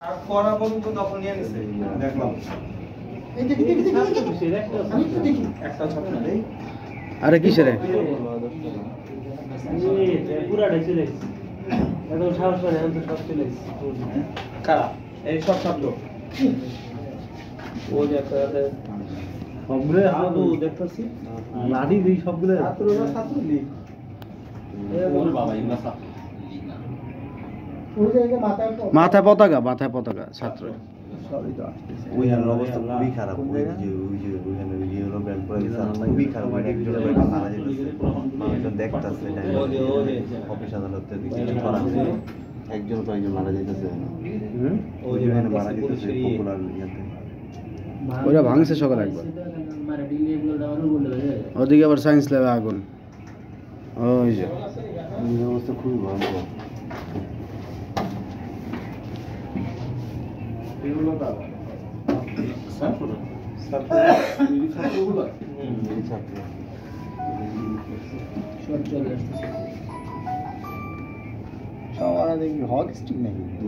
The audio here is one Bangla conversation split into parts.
আর করা পর্যন্ত তখন নিয়ে নিছে দেখলাম এই দেখি একটা ছাত্র নেই আরে কিসের পুরাটাই চলে এসেছে এত সাহস করে এখন তো সব চলে এসেছে কারা এই সব ছাত্র ও যে একটা সবগুলো আদু দেখতেছি লাডি দিই সবগুলো ছাত্ররা ছাত্র লি ওরে বাবা ইংলা ছাত্র ওই জায়গায় মাথায় পতাকা ছাত্র ওইখানের অবস্থা খুবই খারাপ ওইখানে ব্যান্ড করে গেছে খুবই খারাপ একজন মারা যেতেছে মানুষজন দেখতেছে অফিস আদালতে একজন কয়েকজন মারা যেতেছে ওইখানে মারা যেতেছে পপুলার ইয়াতে ওরা ভাঙছে সকালে একবার ওদিকে আবার সায়েন্স ল্যাবে আগুন ওই যে অবস্থা খুবই ভয়ঙ্কর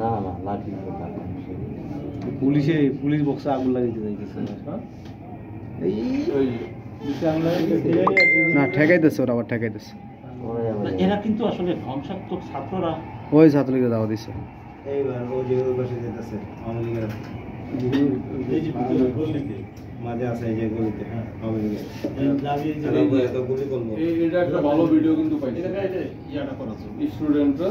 না লাঠি পুলিশ বক্সে আগুন লাগাইতে যাইতেছে না ঠেকাইতেছে ওরা আবার ঠেকাইতেছে এরা কিন্তু আসলে ধ্বংসাত্মক ছাত্ররা ওই ছাত্রলীগের দাওয়া দিছে এইবার ও যে ওই পাশে যেতেছে আওয়ামী লীগের মাঝে আছে এই যে গলিতে আওয়ামী লীগের এটা একটা ভালো ভিডিও কিন্তু পাইছি এটা ইয়াটা করা স্টুডেন্টরা